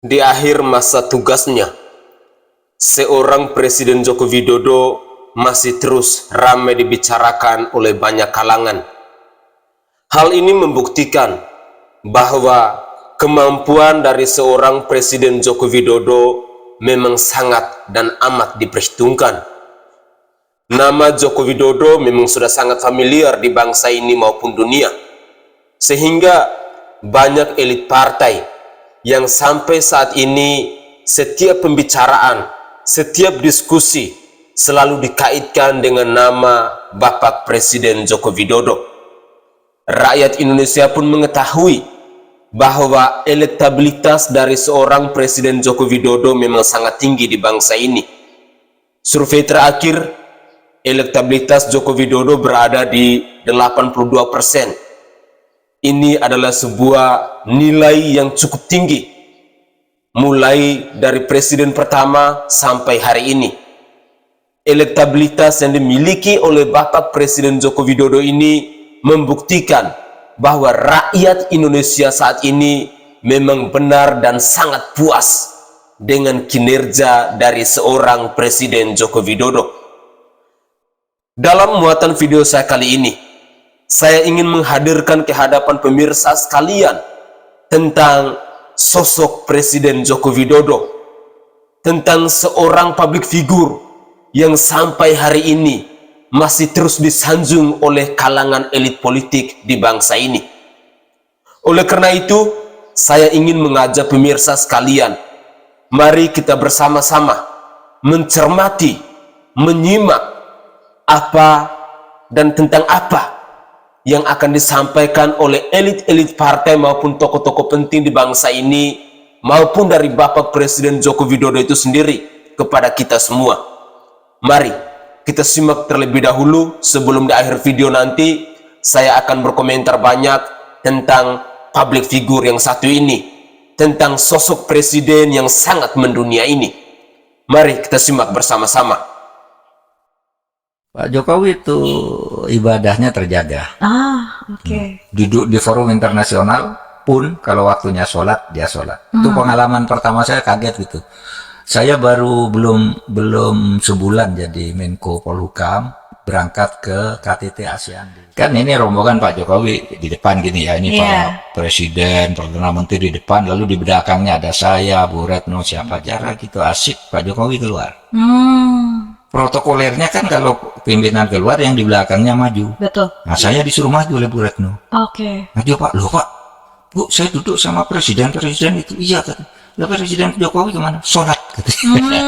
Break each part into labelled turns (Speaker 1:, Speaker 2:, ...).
Speaker 1: Di akhir masa tugasnya, seorang Presiden Joko Widodo masih terus ramai dibicarakan oleh banyak kalangan. Hal ini membuktikan bahwa kemampuan dari seorang Presiden Joko Widodo memang sangat dan amat diperhitungkan. Nama Joko Widodo memang sudah sangat familiar di bangsa ini maupun dunia, sehingga banyak elit partai yang sampai saat ini setiap pembicaraan, setiap diskusi selalu dikaitkan dengan nama Bapak Presiden Joko Widodo. Rakyat Indonesia pun mengetahui bahwa elektabilitas dari seorang Presiden Joko Widodo memang sangat tinggi di bangsa ini. Survei terakhir, elektabilitas Joko Widodo berada di 82%. Ini adalah sebuah nilai yang cukup tinggi, mulai dari presiden pertama sampai hari ini. Elektabilitas yang dimiliki oleh Bapak Presiden Joko Widodo ini membuktikan bahwa rakyat Indonesia saat ini memang benar dan sangat puas dengan kinerja dari seorang Presiden Joko Widodo. Dalam muatan video saya kali ini, saya ingin menghadirkan ke hadapan pemirsa sekalian tentang sosok Presiden Joko Widodo, tentang seorang public figure yang sampai hari ini masih terus disanjung oleh kalangan elit politik di bangsa ini. Oleh karena itu, saya ingin mengajak pemirsa sekalian, mari kita bersama-sama mencermati, menyimak apa dan tentang apa yang akan disampaikan oleh elit-elit partai maupun tokoh-tokoh penting di bangsa ini, maupun dari Bapak Presiden Joko Widodo itu sendiri kepada kita semua. Mari kita simak terlebih dahulu. Sebelum di akhir video nanti saya akan berkomentar banyak tentang public figure yang satu ini, tentang sosok presiden yang sangat mendunia ini. Mari kita simak bersama-sama.
Speaker 2: Pak Jokowi itu ibadahnya terjaga.
Speaker 3: Oke.
Speaker 2: Duduk di forum internasional pun kalau waktunya sholat, dia sholat. Itu pengalaman pertama saya, kaget gitu. Saya baru belum sebulan jadi Menko Polhukam, berangkat ke KTT ASEAN. Kan ini rombongan Pak Jokowi di depan gini ya, ini para presiden, perdana menteri di depan, lalu di belakangnya ada saya, Bu Retno, siapa jarak gitu, asik. Pak Jokowi keluar. Protokolernya kan kalau pimpinan keluar yang di belakangnya maju.
Speaker 3: Betul.
Speaker 2: Nah, saya disuruh maju oleh Bu Retno.
Speaker 3: Oke.
Speaker 2: Maju Pak, loh Pak, Bu, saya duduk sama presiden itu. Iya, kata. Lah Presiden Jokowi kemana? Sholat, katanya.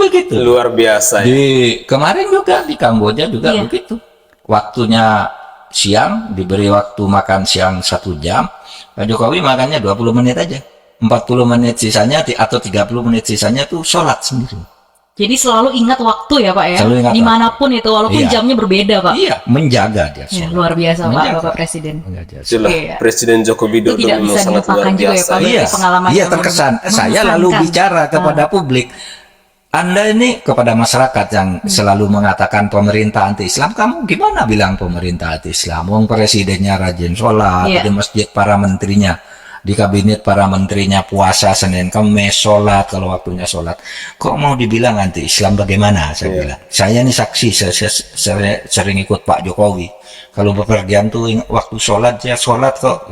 Speaker 2: Begitu.
Speaker 1: Luar biasa ya.
Speaker 2: Di kemarin juga di Kamboja juga begitu. Waktunya siang, diberi waktu makan siang 1 jam. Pak Jokowi makannya 20 menit aja. 40 menit sisanya atau 30 menit sisanya tuh sholat sendiri.
Speaker 3: Jadi selalu ingat waktu ya Pak ya?
Speaker 2: Selalu ingat
Speaker 3: dimanapun waktu itu, walaupun jamnya berbeda Pak.
Speaker 2: Iya, menjaga dia.
Speaker 3: Ya, luar biasa Pak, Bapak Presiden.
Speaker 1: Itulah Presiden Joko Widodo
Speaker 3: Itu tidak
Speaker 1: memang
Speaker 3: bisa
Speaker 1: sangat luar
Speaker 3: dilupakan juga ya
Speaker 1: biasa.
Speaker 3: Pak,
Speaker 2: Iya,
Speaker 3: pengalaman
Speaker 2: iya
Speaker 3: yang
Speaker 2: terkesan. Saya lalu bicara kepada publik. Anda ini kepada masyarakat yang selalu mengatakan pemerintah anti-Islam, kamu gimana bilang pemerintah anti-Islam? Wong presidennya rajin sholat, di masjid para menterinya, di kabinet para menterinya puasa Senin Kamis, sholat kalau waktunya sholat. Kok mau dibilang anti-Islam bagaimana? Saya bilang. Saya ini saksi, saya sering ikut Pak Jokowi. Kalau bepergian tuh waktu sholat, ya sholat kok.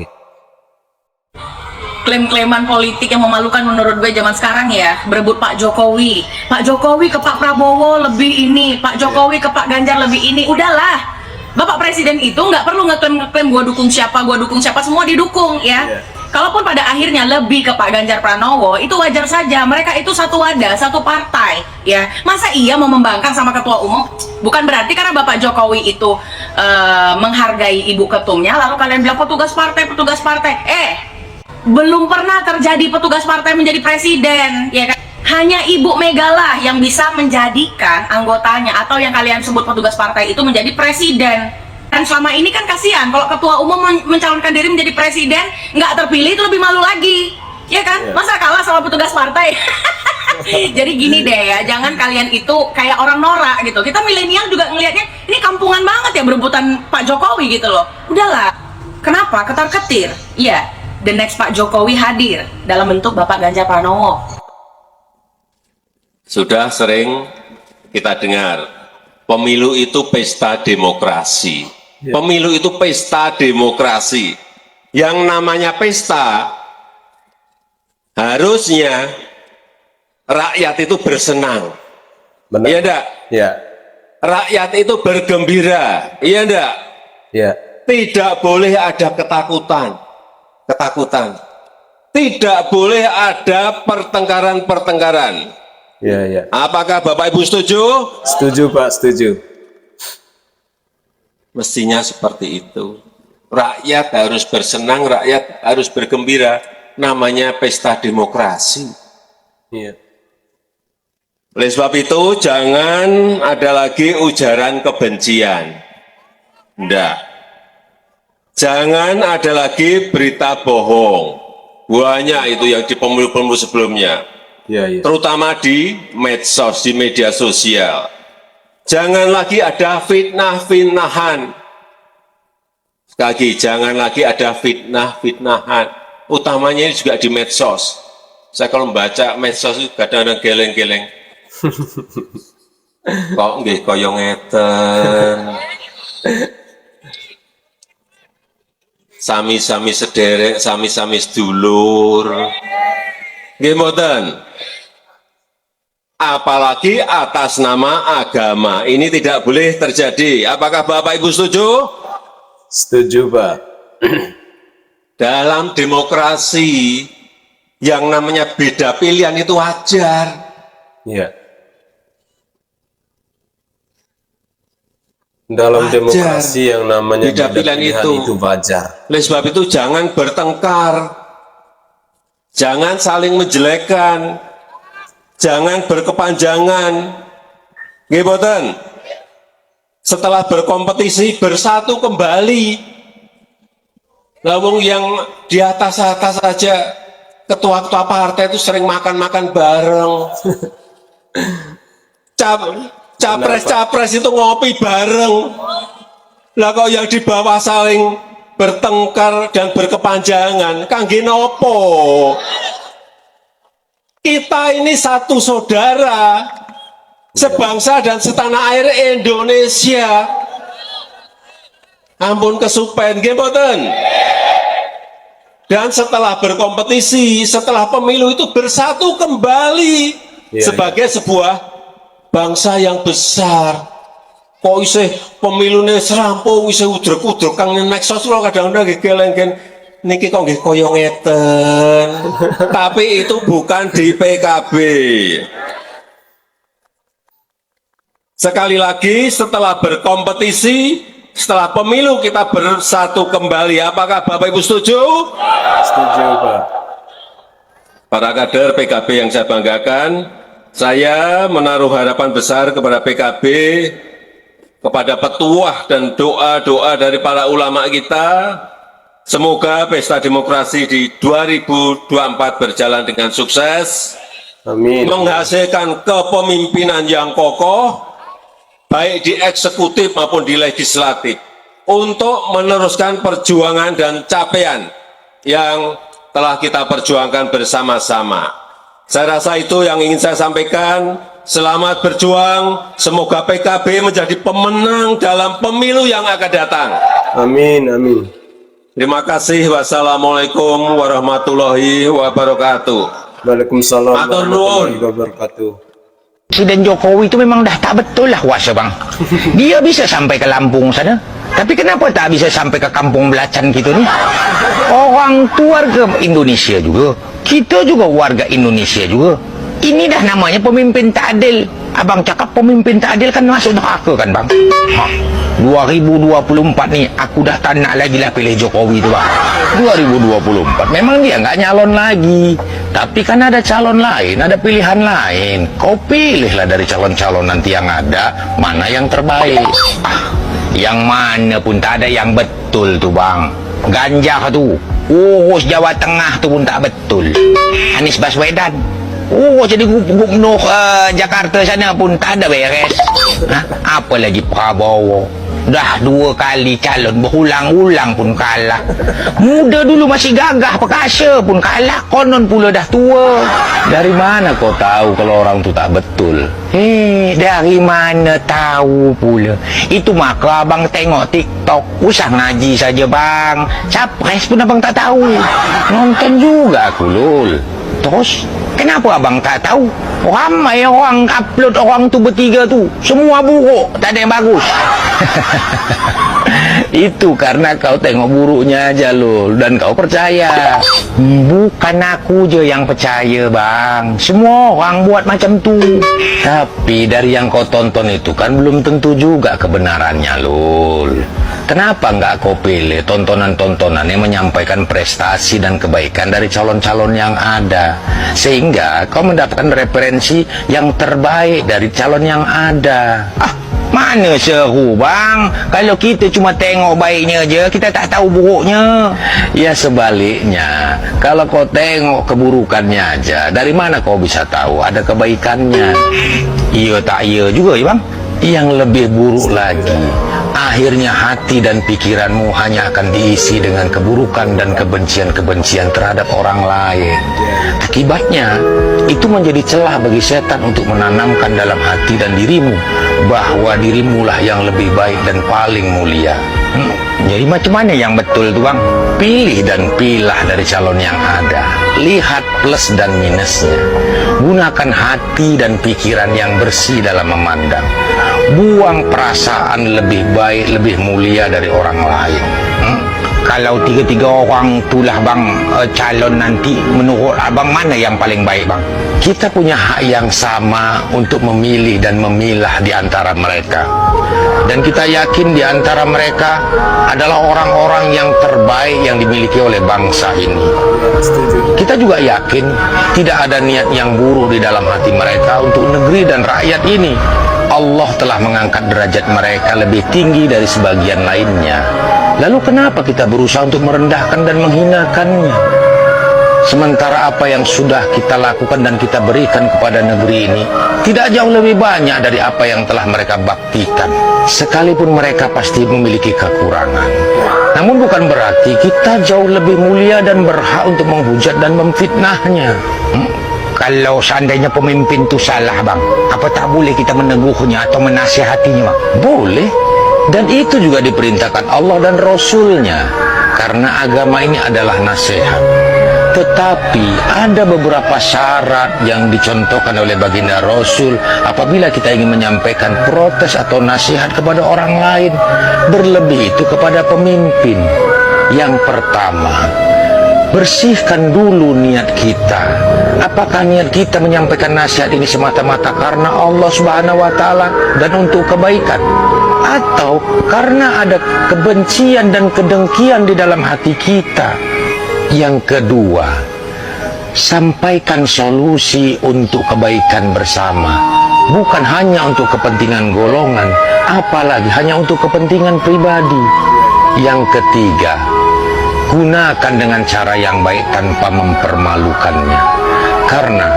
Speaker 4: Klaim-klaiman politik yang memalukan menurut gue zaman sekarang ya, berebut Pak Jokowi ke Pak Prabowo lebih ini, Pak Jokowi ke Pak Ganjar lebih ini. Udahlah, Bapak Presiden itu nggak perlu ngeklaim gue dukung siapa, semua didukung ya. Kalaupun pada akhirnya lebih ke Pak Ganjar Pranowo, itu wajar saja. Mereka itu satu wadah, satu partai ya. Masa iya mau membangkang sama ketua umum? Bukan berarti karena Bapak Jokowi itu menghargai ibu ketumnya lalu kalian bilang petugas partai. Belum pernah terjadi petugas partai menjadi presiden, ya kan? Hanya Ibu Mega lah yang bisa menjadikan anggotanya atau yang kalian sebut petugas partai itu menjadi presiden. Dan selama ini kan kasihan kalau ketua umum mencalonkan diri menjadi presiden nggak terpilih, itu lebih malu lagi, ya kan? Masa kalah sama petugas partai? Jadi gini deh ya, jangan kalian itu kayak orang norak gitu. Kita milenial juga ngelihatnya ini kampungan banget ya berebutan Pak Jokowi gitu loh. Udahlah, kenapa ketar-ketir? Iya. the next Pak Jokowi hadir dalam bentuk Bapak Ganjar Pranowo.
Speaker 5: Sudah sering kita dengar, pemilu itu pesta demokrasi. Pemilu itu pesta demokrasi. Yang namanya pesta, harusnya rakyat itu bersenang.
Speaker 1: Benar.
Speaker 5: Iya enggak?
Speaker 1: Ya.
Speaker 5: Rakyat itu bergembira. Iya enggak?
Speaker 1: Ya.
Speaker 5: Tidak boleh ada ketakutan. Ketakutan. Tidak boleh ada pertengkaran-pertengkaran.
Speaker 1: Ya, ya.
Speaker 5: Apakah Bapak Ibu setuju?
Speaker 1: Setuju, Pak, setuju.
Speaker 5: Mestinya seperti itu. Rakyat harus bersenang, rakyat harus bergembira. Namanya pesta demokrasi.
Speaker 1: Iya.
Speaker 5: Oleh sebab itu, jangan ada lagi ujaran kebencian. Enggak. Jangan ada lagi berita bohong. Banyak itu yang di pemilu-pemilu sebelumnya.
Speaker 1: Ya, ya.
Speaker 5: Terutama di medsos, di media sosial. Jangan lagi ada fitnah-fitnahan. Sekali lagi, jangan lagi ada fitnah-fitnahan. Utamanya ini juga di medsos. Saya kalau membaca medsos itu kadang-kadang geleng-geleng. Kok nggih kaya ngeten. Sami-sami sederek, sami-sami sedulur. Nggih mboten. Apalagi atas nama agama. Ini tidak boleh terjadi. Apakah Bapak Ibu setuju?
Speaker 1: Setuju, Pak.
Speaker 5: Dalam demokrasi yang namanya beda pilihan itu wajar.
Speaker 1: Ya. Dalam
Speaker 5: Wajar.
Speaker 1: demokrasi yang namanya
Speaker 5: Beda pilihan itu.
Speaker 1: wajar.
Speaker 5: Oleh sebab itu jangan bertengkar. Jangan saling menjelekkan. Jangan berkepanjangan. Nggih mboten? Setelah berkompetisi bersatu kembali. Lawang yang di atas-atas saja ketua-ketua partai itu sering makan-makan bareng. Capres-capres itu ngopi bareng. Lah kok yang di bawah saling bertengkar dan berkepanjangan, kangge nopo? Kita ini satu saudara, sebangsa dan setanah air Indonesia. Ampun kesupen, nggih mboten? Dan setelah berkompetisi, setelah pemilu itu bersatu kembali sebagai sebuah bangsa yang besar. Kok isih pemilune serampung isih udrek-udrek kang neksos lho kadang-kadang nggih geleng-geleng niki kok nggih kaya ngeten. Tapi itu bukan di PKB. Sekali lagi setelah berkompetisi, setelah pemilu kita bersatu kembali. Apakah Bapak Ibu setuju?
Speaker 1: Setuju, Pak.
Speaker 5: Para kader PKB yang saya banggakan, saya menaruh harapan besar kepada PKB, kepada petuah dan doa-doa dari para ulama kita. Semoga pesta demokrasi di 2024 berjalan dengan sukses,
Speaker 1: Amin.
Speaker 5: menghasilkan kepemimpinan yang kokoh, baik di eksekutif maupun di legislatif, untuk meneruskan perjuangan dan capaian yang telah kita perjuangkan bersama-sama. Saya rasa itu yang ingin saya sampaikan. Selamat berjuang, semoga PKB menjadi pemenang dalam pemilu yang akan datang.
Speaker 1: Amin, amin.
Speaker 5: Terima kasih. Wassalamualaikum warahmatullahi wabarakatuh.
Speaker 1: Waalaikumsalam
Speaker 5: Matur nuwun.
Speaker 1: warahmatullahi wabarakatuh.
Speaker 6: Presiden Jokowi itu memang dah tak betul lah kuasa bang. Dia bisa sampai ke Lampung sana, tapi kenapa tak bisa sampai ke kampung Belacan gitu nih? Orang tu warga Indonesia juga, kita juga warga Indonesia juga. Ini dah namanya pemimpin tak adil. Abang cakap pemimpin tak adil kan masuk neraka kan bang? 2024 nih aku dah tak nak lagi lah pilih Jokowi itu bang. 2024 memang dia nggak nyalon lagi, tapi kan ada calon lain, ada pilihan lain. Kau pilihlah dari calon-calon nanti yang ada mana yang terbaik. Yang mana pun tak ada yang betul tuh bang. Ganjar tuh urus Jawa Tengah tuh pun tak betul. Anies Baswedan jadi gubernur Jakarta sana pun tak ada beres. Apalagi Prabowo Dah 2 kali calon berulang-ulang pun kalah. Muda dulu masih gagah perkasa pun kalah, konon pula dah tua. Dari mana kau tahu kalau orang tu tak betul? Dari mana tahu pula? Itu maka abang tengok TikTok, usah ngaji saja bang. Capres pun abang tak tahu. Nonton juga aku lul. Terus kenapa abang tak tahu? Ramai orang upload orang tu bertiga tu, semua buruk, tak ada yang bagus. Itu karena kau tengok buruknya aja lul, dan kau percaya. Bukan aku je yang percaya bang, semua orang buat macam tu. Tapi dari yang kau tonton itu kan belum tentu juga kebenarannya lul. Kenapa nggak kau pilih tontonan-tontonan yang menyampaikan prestasi dan kebaikan dari calon-calon yang ada, sehingga kau mendapatkan referensi yang terbaik dari calon yang ada? Mana seru bang, kalau kita cuma tengok baiknya aja, kita tak tahu buruknya. Ya sebaliknya, kalau kau tengok keburukannya aja, dari mana kau bisa tahu ada kebaikannya? Iya tak iya juga ya bang. Yang lebih buruk lagi, akhirnya hati dan pikiranmu hanya akan diisi dengan keburukan dan kebencian-kebencian terhadap orang lain. Akibatnya, itu menjadi celah bagi setan untuk menanamkan dalam hati dan dirimu bahwa dirimulah yang lebih baik dan paling mulia. Jadi macam mana yang betul tuh bang? Pilih dan pilah dari calon yang ada. Lihat plus dan minusnya. Gunakan hati dan pikiran yang bersih dalam memandang. Buang perasaan lebih baik, lebih mulia dari orang lain. Kalau tiga-tiga orang itulah bang calon nanti, menurut abang mana yang paling baik bang? Kita punya hak yang sama untuk memilih dan memilah di antara mereka. Dan kita yakin di antara mereka adalah orang-orang yang terbaik yang dimiliki oleh bangsa ini. Kita juga yakin tidak ada niat yang buruk di dalam hati mereka untuk negeri dan rakyat ini. Allah telah mengangkat derajat mereka lebih tinggi dari sebagian lainnya. Lalu kenapa kita berusaha untuk merendahkan dan menghinakannya? Sementara apa yang sudah kita lakukan dan kita berikan kepada negeri ini tidak jauh lebih banyak dari apa yang telah mereka baktikan. Sekalipun mereka pasti memiliki kekurangan, namun bukan berarti kita jauh lebih mulia dan berhak untuk menghujat dan memfitnahnya. Kalau seandainya pemimpin itu salah bang, apa tak boleh kita menegurnya atau menasihatinya bang? Boleh. Dan itu juga diperintahkan Allah dan Rasulnya, karena agama ini adalah nasihat. Tetapi ada beberapa syarat yang dicontohkan oleh baginda Rasul apabila kita ingin menyampaikan protes atau nasihat kepada orang lain, berlebih itu kepada pemimpin. Yang pertama, bersihkan dulu niat kita. Apakah niat kita menyampaikan nasihat ini semata-mata karena Allah Subhanahu wa Ta'ala dan untuk kebaikan, atau karena ada kebencian dan kedengkian di dalam hati kita? Yang kedua, sampaikan solusi untuk kebaikan bersama, bukan hanya untuk kepentingan golongan, apalagi hanya untuk kepentingan pribadi. Yang ketiga, gunakan dengan cara yang baik tanpa mempermalukannya, karena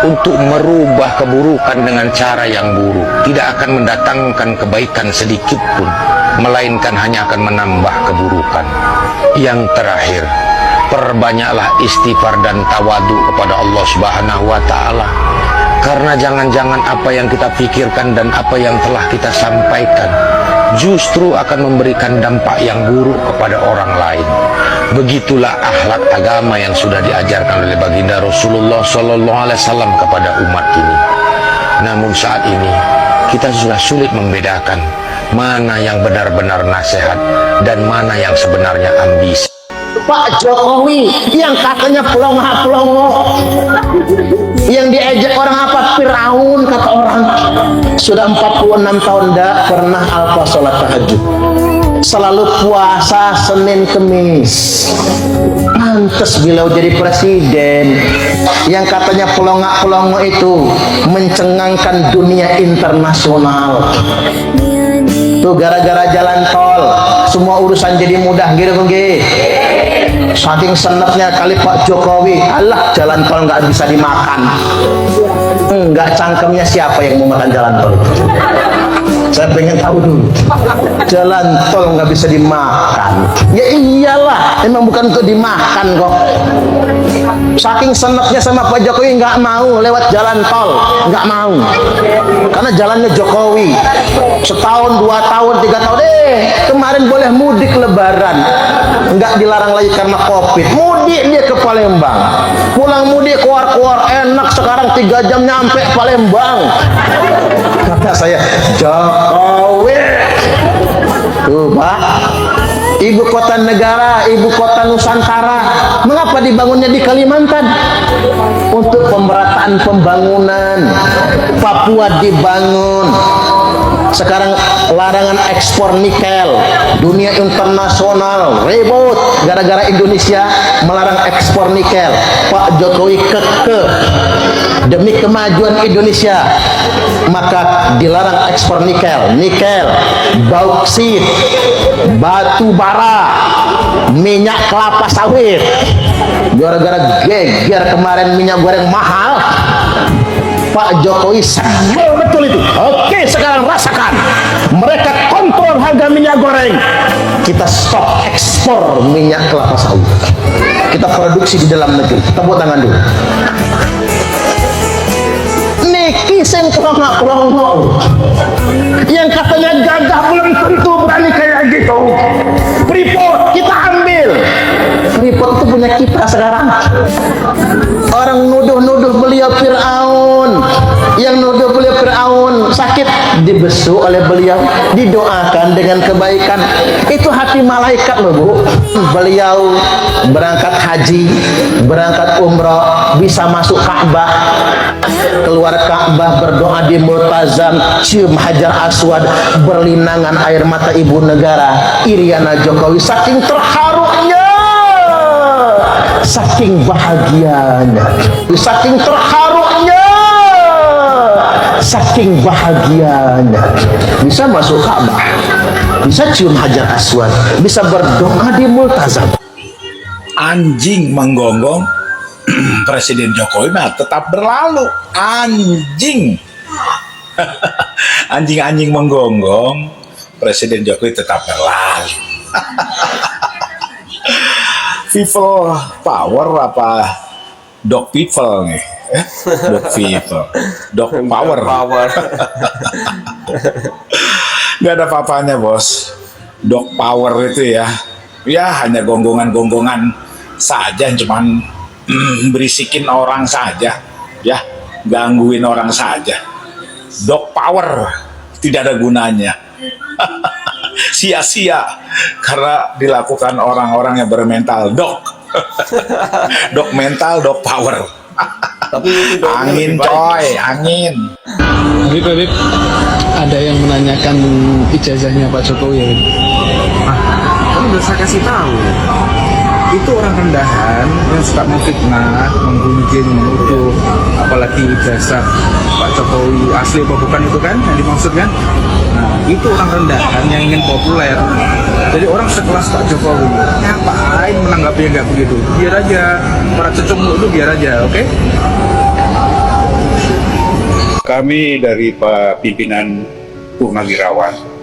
Speaker 6: untuk merubah keburukan dengan cara yang buruk tidak akan mendatangkan kebaikan sedikit pun, melainkan hanya akan menambah keburukan. Yang terakhir, perbanyaklah istighfar dan tawadu kepada Allah Subhanahu wa Ta'ala, karena jangan-jangan apa yang kita pikirkan dan apa yang telah kita sampaikan justru akan memberikan dampak yang buruk kepada orang lain. Begitulah akhlak agama yang sudah diajarkan oleh baginda Rasulullah SAW kepada umat ini. Namun saat ini kita sudah sulit membedakan mana yang benar-benar nasihat dan mana yang sebenarnya ambisi.
Speaker 7: Pak Jokowi yang katanya pelongo-pelongo, yang diejek orang apa? Firaun kata orang. Sudah 46 tahun tidak pernah alfa sholat tahajud, selalu puasa Senin Kemis. Pantes beliau jadi presiden. Yang katanya pelongo-pelongo itu mencengangkan dunia internasional. Tuh gara-gara jalan tol semua urusan jadi mudah gitu begitu. Saking seneknya kali Pak Jokowi, alah jalan tol nggak bisa dimakan. Enggak, cangkemnya siapa yang mau makan jalan tol? Saya pengen tahu dulu. Jalan tol nggak bisa dimakan. Ya iyalah, emang bukan untuk dimakan kok. Saking seneknya sama Pak Jokowi nggak mau lewat jalan tol, nggak mau. Karena jalannya Jokowi. Setahun, 2 tahun, 3 tahun, kemarin boleh mudik Lebaran, nggak dilarang lagi karena COVID. Mudik dia ke Palembang, pulang mudik keluar enak. Sekarang 3 jam nyampe Palembang. Kata saya, Jokowi. Tuh Pak, ibu kota negara, ibu kota Nusantara, mengapa dibangunnya di Kalimantan? Untuk pemerataan pembangunan. Papua dibangun. Sekarang larangan ekspor nikel, dunia internasional ribut gara-gara Indonesia melarang ekspor nikel. Pak Jokowi kekeh demi kemajuan Indonesia, maka dilarang ekspor nikel, bauksit, batu bara, minyak kelapa sawit. Gara-gara geger kemarin minyak goreng mahal, Pak Jokowi sebel betul itu. Oke, sekarang rasakan. Mereka kontrol harga minyak goreng. Kita stop ekspor minyak kelapa sawit. Kita produksi di dalam negeri. Tepuk tangan dulu. Niki sing kelongok-kelongok. Yang katanya gagah belum tentu berani kayak gitu. Freeport kita ambil. Freeport itu punya kita sekarang. Orang nuduh-nuduh beliau Fir'aun, yang nuduh beliau Fir'aun sakit dibesuk oleh beliau, didoakan dengan kebaikan. Itu hati malaikat loh Bu. Beliau berangkat haji, berangkat umrah, bisa masuk Ka'bah, keluar Ka'bah, berdoa di Multazam, cium Hajar Aswad, berlinangan air mata ibu negara Iriana Jokowi. Saking terharunya, saking bahagianya, saking terharunya, saking bahagianya, bisa masuk Ka'bah, bisa cium Hajar Aswad, bisa berdoa di Multazam.
Speaker 8: Anjing menggonggong Presiden Jokowi mah tetap berlalu. Anjing anjing menggonggong Presiden Jokowi tetap berlalu. People power apa dog people nih? Dog people, dog power. Gak ada apa-apanya bos. Dog power itu ya hanya gonggongan saja, cuman berisikin orang saja, ya gangguin orang saja. Dog power tidak ada gunanya. Sia-sia karena dilakukan orang-orang yang bermental dog. Dog mental, dog power.
Speaker 1: Tapi itu
Speaker 8: Angin coy, angin.
Speaker 9: Bib, ada yang menanyakan ijazahnya Pak Jokowi ya, Bib?
Speaker 2: Kan udah saya kasih tahu. Itu orang rendahan yang suka memfitnah, menggunjing, menuduh, apalagi ijazah Pak Jokowi asli apa bukan itu kan yang dimaksud kan? Nah, itu orang rendahan yang ingin populer. Jadi orang sekelas Pak Jokowi ngapain menanggapi nggak begitu? Biar aja para cecunguk itu biar aja, oke?
Speaker 10: Kami dari pimpinan Purnawirawan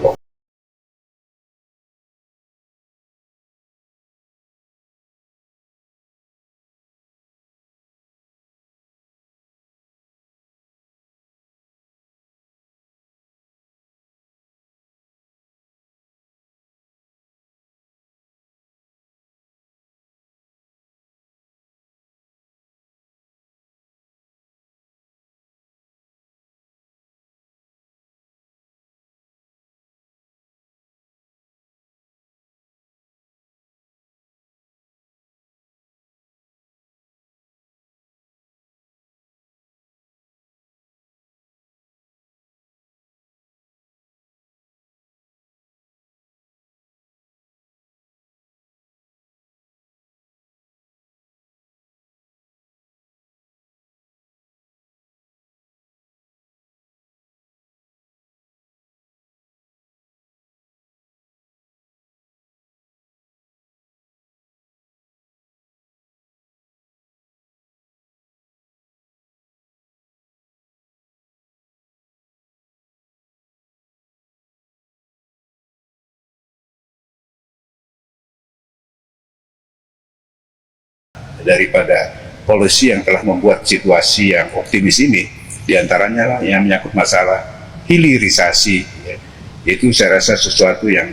Speaker 10: daripada policy yang telah membuat situasi yang optimis ini, diantaranya lah yang menyangkut masalah hilirisasi, ya. Itu saya rasa sesuatu yang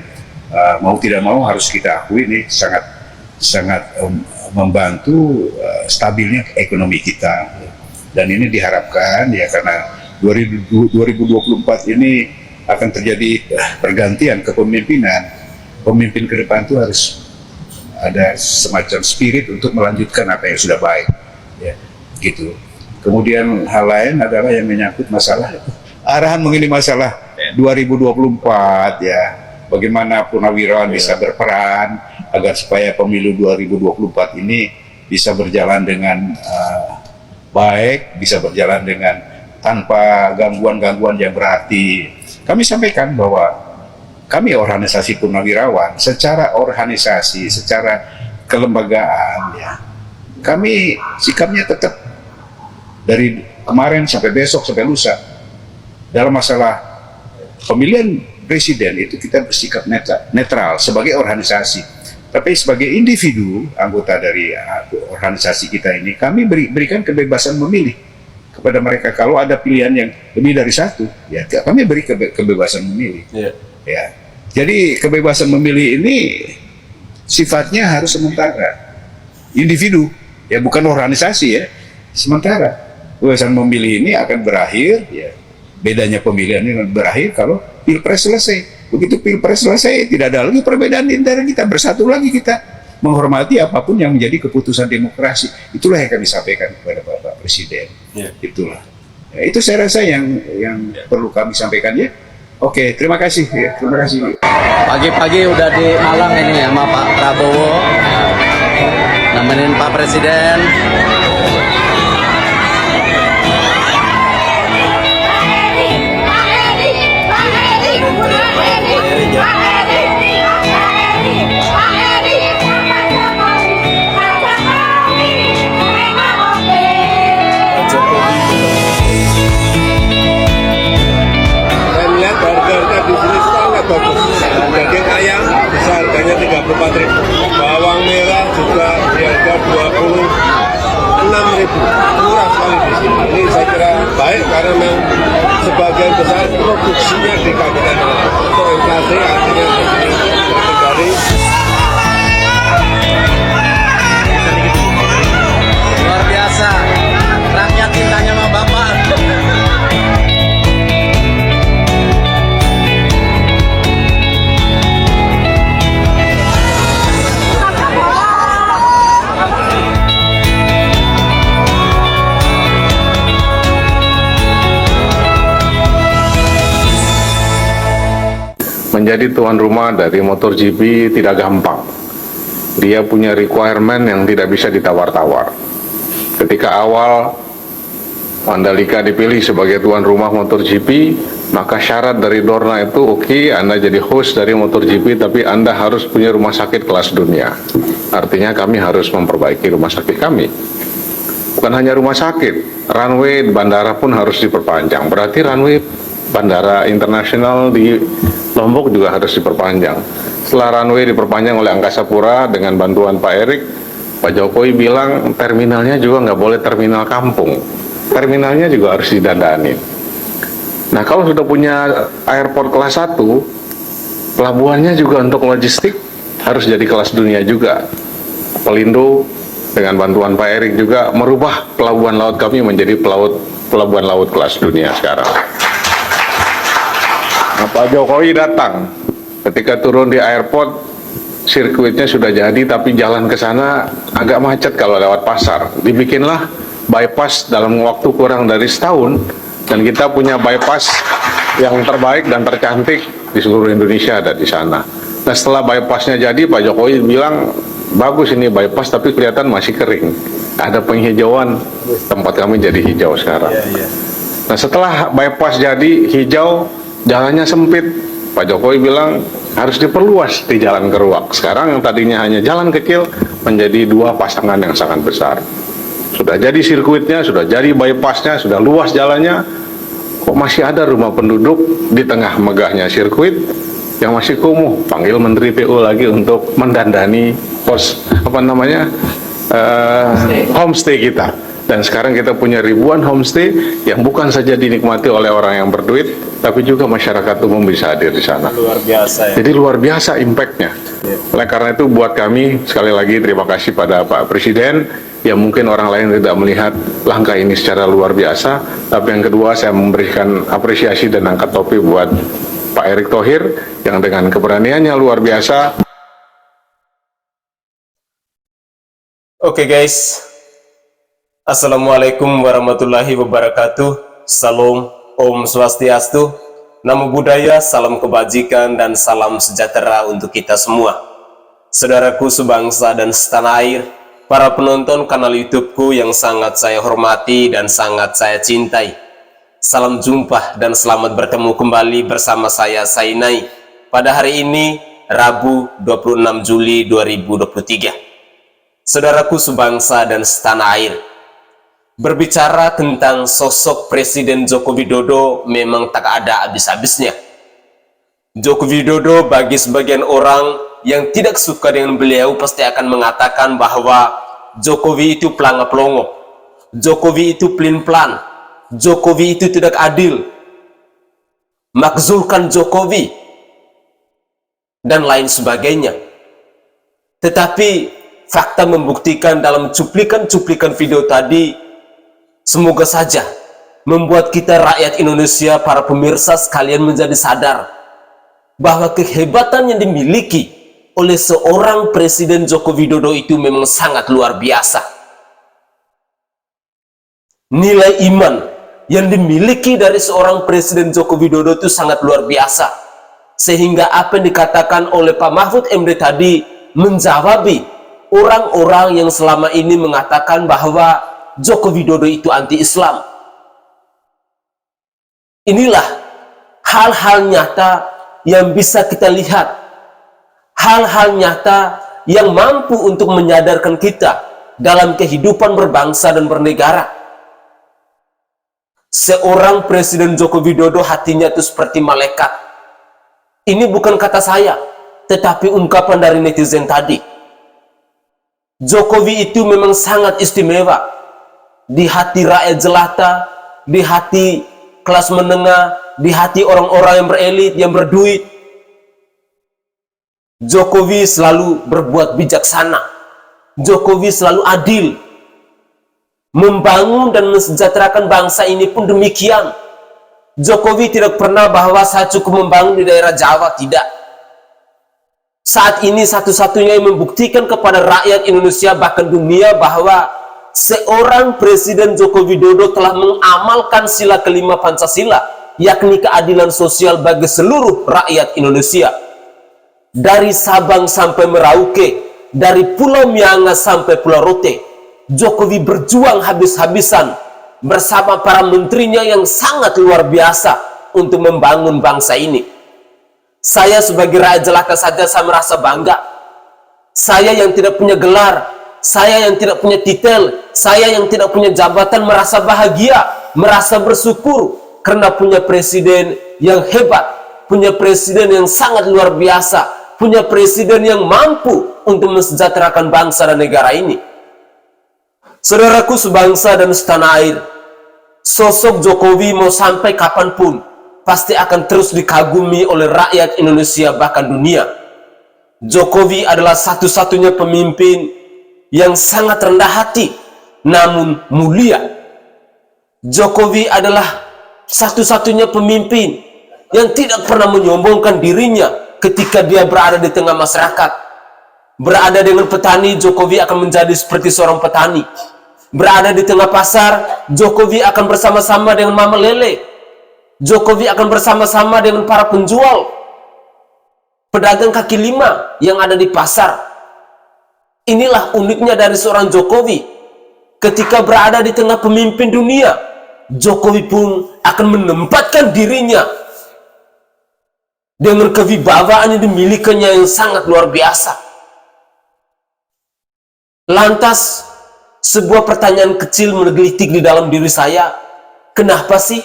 Speaker 10: mau tidak mau harus kita akui ini sangat membantu stabilnya ekonomi kita, dan ini diharapkan ya karena 2024 ini akan terjadi pergantian kepemimpinan. Pemimpin ke depan itu harus ada semacam spirit untuk melanjutkan apa yang sudah baik, ya, gitu. Kemudian hal lain adalah yang menyangkut masalah arahan mengenai masalah 2024, ya, bagaimana Purnawirawan bisa berperan agar supaya pemilu 2024 ini bisa berjalan dengan baik, bisa berjalan dengan tanpa gangguan-gangguan yang berarti. Kami sampaikan bahwa kami organisasi Purnawirawan, secara organisasi, secara kelembagaan, ya, kami sikapnya tetap dari kemarin sampai besok sampai lusa dalam masalah pemilihan presiden itu kita bersikap netral sebagai organisasi. Tapi sebagai individu anggota dari organisasi kita ini, kami berikan kebebasan memilih kepada mereka. Kalau ada pilihan yang lebih dari satu, ya kami beri kebebasan memilih. Ya. Jadi kebebasan memilih ini sifatnya harus sementara, individu, ya bukan organisasi, ya, sementara. Kebebasan memilih ini akan berakhir, ya, bedanya pemilihan ini berakhir kalau pilpres selesai. Begitu pilpres selesai, tidak ada lagi perbedaan di antara kita, bersatu lagi kita menghormati apapun yang menjadi keputusan demokrasi. Itulah yang kami sampaikan kepada Bapak Presiden. Itulah. Ya, itu saya rasa yang perlu kami sampaikan, ya. Oke, terima kasih. Ya, terima kasih.
Speaker 11: Pagi-pagi udah di Malang ini sama Pak Prabowo, nemenin Pak Presiden.
Speaker 5: Daging ayam bisa harganya 34.000, bawang merah juga di harga 26.000, murah sekali di sini. Ini saya kira baik karena memang sebagian besar produksinya di Kabupaten Malang. Untuk inflasi artinya terkendali.
Speaker 11: Luar biasa, rakyat cintanya sama Bapak.
Speaker 6: Menjadi tuan rumah dari MotoGP tidak gampang. Dia punya requirement yang tidak bisa ditawar-tawar. Ketika awal Mandalika dipilih sebagai tuan rumah MotoGP, maka syarat dari Dorna itu oke, Anda jadi host dari MotoGP, tapi Anda harus punya rumah sakit kelas dunia. Artinya kami harus memperbaiki rumah sakit kami. Bukan hanya rumah sakit, runway bandara pun harus diperpanjang. Berarti runway bandara internasional di Lombok juga harus diperpanjang. Setelah runway diperpanjang oleh Angkasa Pura dengan bantuan Pak Erik, Pak Jokowi bilang terminalnya juga nggak boleh terminal kampung. Terminalnya juga harus didandani. Nah, kalau sudah punya airport kelas 1, pelabuhannya juga untuk logistik harus jadi kelas dunia juga. Pelindo dengan bantuan Pak Erik juga merubah pelabuhan laut kami menjadi pelabuhan laut kelas dunia sekarang. Nah, Pak Jokowi datang, ketika turun di airport, sirkuitnya sudah jadi, tapi jalan ke sana agak macet kalau lewat pasar. Dibikinlah bypass dalam waktu kurang dari setahun, dan kita punya bypass yang terbaik dan tercantik di seluruh Indonesia ada di sana. Nah, setelah bypassnya jadi, Pak Jokowi bilang, bagus ini bypass, tapi kelihatan masih kering. Ada penghijauan, tempat kami jadi hijau sekarang. Nah, setelah bypass jadi hijau, jalannya sempit. Pak Jokowi bilang harus diperluas di jalan Keruak. Sekarang yang tadinya hanya jalan kecil menjadi 2 pasangan yang sangat besar. Sudah jadi sirkuitnya, sudah jadi bypassnya, sudah luas jalannya. Kok masih ada rumah penduduk di tengah megahnya sirkuit yang masih kumuh? Panggil Menteri PU lagi untuk mendandani
Speaker 12: homestay kita. Dan sekarang kita punya ribuan homestay yang bukan saja dinikmati oleh orang yang berduit, tapi juga masyarakat umum bisa hadir di sana.
Speaker 1: Luar biasa ya.
Speaker 12: Jadi luar biasa impact-nya. Oleh karena itu buat kami, sekali lagi terima kasih pada Pak Presiden, yang mungkin orang lain tidak melihat langkah ini secara luar biasa. Tapi yang kedua, saya memberikan apresiasi dan angkat topi buat Pak Erick Thohir, yang dengan keberaniannya luar biasa.
Speaker 1: Oke guys, Assalamualaikum warahmatullahi wabarakatuh. Salam, Om Swastiastu, Namo Buddhaya, salam kebajikan dan salam sejahtera untuk kita semua. Saudaraku sebangsa dan setanah air, para penonton kanal YouTubeku yang sangat saya hormati dan sangat saya cintai. Salam jumpa dan selamat bertemu kembali bersama saya Sainai pada hari ini, Rabu 26 Juli 2023. Saudaraku sebangsa dan setanah air, berbicara tentang sosok Presiden Joko Widodo memang tak ada habis-habisnya. Joko Widodo bagi sebagian orang yang tidak suka dengan beliau pasti akan mengatakan bahwa Jokowi itu pelangap-pelongo, Jokowi itu pelin-pelan, Jokowi itu tidak adil, makzulkan Jokowi, dan lain sebagainya. Tetapi fakta membuktikan dalam cuplikan-cuplikan video tadi, semoga saja membuat kita rakyat Indonesia, para pemirsa sekalian menjadi sadar bahwa kehebatan yang dimiliki oleh seorang Presiden Joko Widodo itu memang sangat luar biasa. Nilai iman yang dimiliki dari seorang Presiden Joko Widodo itu sangat luar biasa. Sehingga apa yang dikatakan oleh Pak Mahfud MD tadi menjawabi orang-orang yang selama ini mengatakan bahwa Joko Widodo itu anti-Islam. Inilah hal-hal nyata yang bisa kita lihat, hal-hal nyata yang mampu untuk menyadarkan kita dalam kehidupan berbangsa dan bernegara. Seorang Presiden Joko Widodo hatinya itu seperti malaikat. Ini bukan kata saya, tetapi ungkapan dari netizen tadi. Jokowi itu memang sangat istimewa di hati rakyat jelata, di hati kelas menengah, di hati orang-orang yang berelit, yang berduit. Jokowi selalu berbuat bijaksana, Jokowi selalu adil, membangun dan mensejahterakan bangsa ini pun demikian. Jokowi tidak pernah bahwa saya cukup membangun di daerah Jawa, tidak. Saat ini satu-satunya yang membuktikan kepada rakyat Indonesia bahkan dunia bahwa seorang Presiden Joko Widodo telah mengamalkan sila kelima Pancasila, yakni keadilan sosial bagi seluruh rakyat Indonesia. Dari Sabang sampai Merauke, dari Pulau Miangas sampai Pulau Rote, Jokowi berjuang habis-habisan bersama para menterinya yang sangat luar biasa untuk membangun bangsa ini. Saya sebagai rakyat jelata saja saya merasa bangga. Saya yang tidak punya gelar, saya yang tidak punya titel, saya yang tidak punya jabatan merasa bahagia, merasa bersyukur karena punya presiden yang hebat, punya presiden yang sangat luar biasa, punya presiden yang mampu untuk mensejahterakan bangsa dan negara ini. Saudaraku sebangsa dan setanah air, sosok Jokowi mau sampai kapanpun pasti akan terus dikagumi oleh rakyat Indonesia bahkan dunia. Jokowi adalah satu-satunya pemimpin yang sangat rendah hati namun mulia. Jokowi adalah satu-satunya pemimpin yang tidak pernah menyombongkan dirinya ketika dia berada di tengah masyarakat. Berada dengan petani, Jokowi akan menjadi seperti seorang petani. Berada di tengah pasar, Jokowi akan bersama-sama dengan mama lele. Jokowi akan bersama-sama dengan para penjual, pedagang kaki lima yang ada di pasar. Inilah uniknya dari seorang Jokowi. Ketika berada di tengah pemimpin dunia, Jokowi pun akan menempatkan dirinya dengan kewibawaan yang dimilikinya yang sangat luar biasa. Lantas, sebuah pertanyaan kecil menggelitik di dalam diri saya. Kenapa sih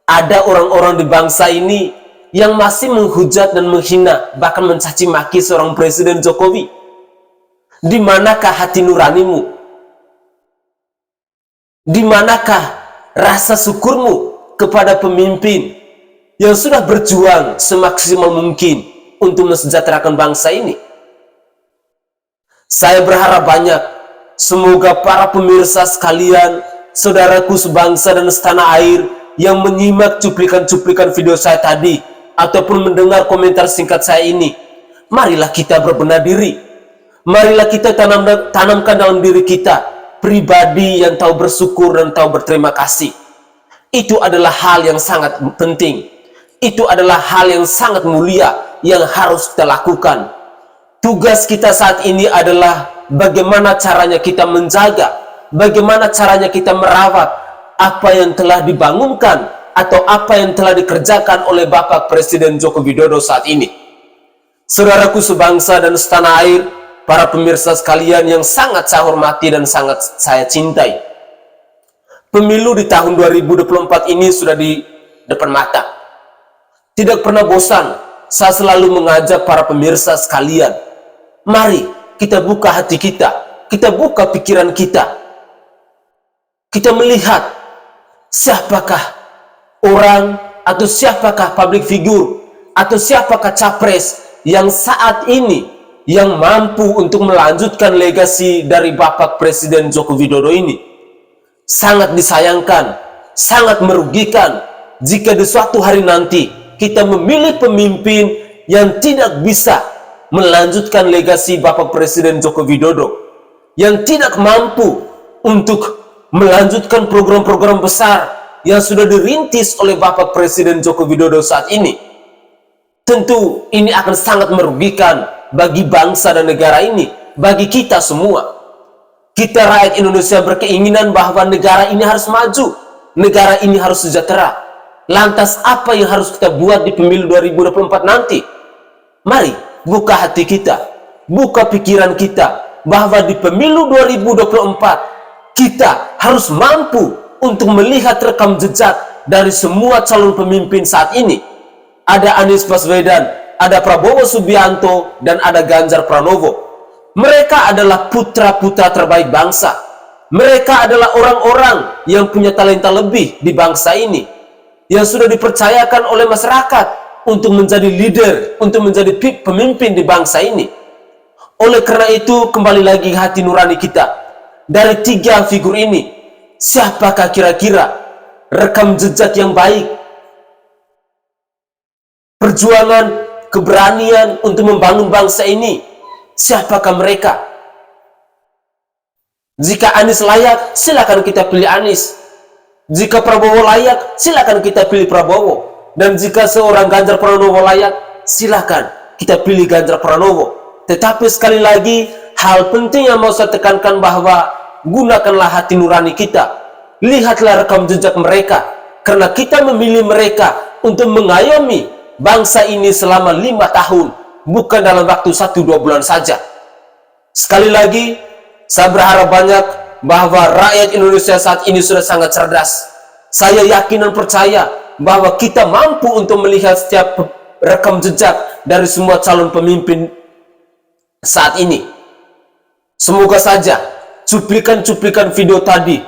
Speaker 1: ada orang-orang di bangsa ini yang masih menghujat dan menghina, bahkan mencaci maki seorang Presiden Jokowi? Di manakah hati nuranimu? Di manakah rasa syukurmu kepada pemimpin yang sudah berjuang semaksimal mungkin untuk mensejahterakan bangsa ini? Saya berharap banyak, semoga para pemirsa sekalian, saudaraku sebangsa dan setanah air yang menyimak cuplikan-cuplikan video saya tadi ataupun mendengar komentar singkat saya ini, marilah kita berbenah diri. Marilah kita tanamkan dalam diri kita pribadi yang tahu bersyukur dan tahu berterima kasih. Itu adalah hal yang sangat penting. Itu adalah hal yang sangat mulia yang harus kita lakukan. Tugas kita saat ini adalah bagaimana caranya kita menjaga, bagaimana caranya kita merawat apa yang telah dibangunkan atau apa yang telah dikerjakan oleh Bapak Presiden Joko Widodo saat ini. Saudaraku sebangsa dan setanah air, para pemirsa sekalian yang sangat saya hormati dan sangat saya cintai, pemilu di tahun 2024 ini sudah di depan mata. Tidak pernah bosan, saya selalu mengajak para pemirsa sekalian, mari kita buka hati kita buka pikiran kita melihat siapakah orang atau siapakah public figure atau siapakah capres yang saat ini yang mampu untuk melanjutkan legasi dari Bapak Presiden Joko Widodo ini. Sangat disayangkan, sangat merugikan jika di suatu hari nanti kita memilih pemimpin yang tidak bisa melanjutkan legasi Bapak Presiden Joko Widodo, yang tidak mampu untuk melanjutkan program-program besar yang sudah dirintis oleh Bapak Presiden Joko Widodo saat ini. Tentu ini akan sangat merugikan bagi bangsa dan negara ini, bagi kita semua. Kita rakyat Indonesia berkeinginan bahwa negara ini harus maju, negara ini harus sejahtera. Lantas apa yang harus kita buat di pemilu 2024 nanti? Mari buka hati kita, buka pikiran kita, bahwa di pemilu 2024 kita harus mampu untuk melihat rekam jejak dari semua calon pemimpin saat ini. Ada Anies Baswedan, ada Prabowo Subianto, dan ada Ganjar Pranowo. Mereka adalah putra-putra terbaik bangsa. Mereka adalah orang-orang yang punya talenta lebih di bangsa ini, yang sudah dipercayakan oleh masyarakat untuk menjadi leader, untuk menjadi pemimpin di bangsa ini. Oleh karena itu, kembali lagi hati nurani kita. Dari tiga figur ini, siapakah kira-kira rekam jejak yang baik, perjuangan, keberanian untuk membangun bangsa ini? Siapakah mereka? Jika Anies layak, silakan kita pilih Anies. Jika Prabowo layak, silakan kita pilih Prabowo. Dan jika seorang Ganjar Pranowo layak, silakan kita pilih Ganjar Pranowo. Tetapi sekali lagi, hal penting yang mau saya tekankan bahwa gunakanlah hati nurani kita. Lihatlah rekam jejak mereka, karena kita memilih mereka untuk mengayomi bangsa ini selama 5 tahun, bukan dalam waktu 1-2 bulan saja. Sekali lagi, saya berharap banyak bahwa rakyat Indonesia saat ini sudah sangat cerdas. Saya yakin dan percaya bahwa kita mampu untuk melihat setiap rekam jejak dari semua calon pemimpin saat ini. Semoga saja cuplikan-cuplikan video tadi,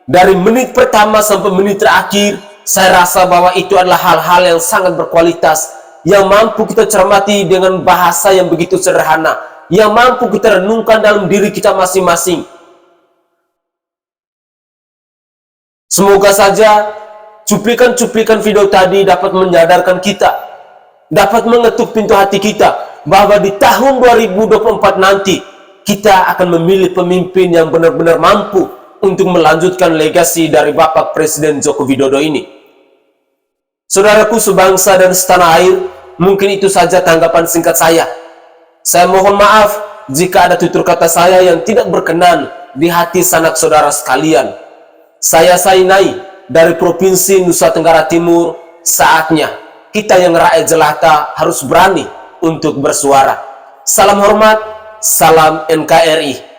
Speaker 1: dari menit pertama sampai menit terakhir, saya rasa bahwa itu adalah hal-hal yang sangat berkualitas, yang mampu kita cermati dengan bahasa yang begitu sederhana, yang mampu kita renungkan dalam diri kita masing-masing. Semoga saja cuplikan-cuplikan video tadi dapat menyadarkan kita, dapat mengetuk pintu hati kita, bahwa di tahun 2024 nanti kita akan memilih pemimpin yang benar-benar mampu untuk melanjutkan legasi dari Bapak Presiden Joko Widodo ini. Saudaraku sebangsa dan setanah air, mungkin itu saja tanggapan singkat saya. Saya mohon maaf jika ada tutur kata saya yang tidak berkenan di hati sanak saudara sekalian. Saya Sainai dari Provinsi Nusa Tenggara Timur. Saatnya kita yang rakyat jelata harus berani untuk bersuara. Salam hormat, salam NKRI.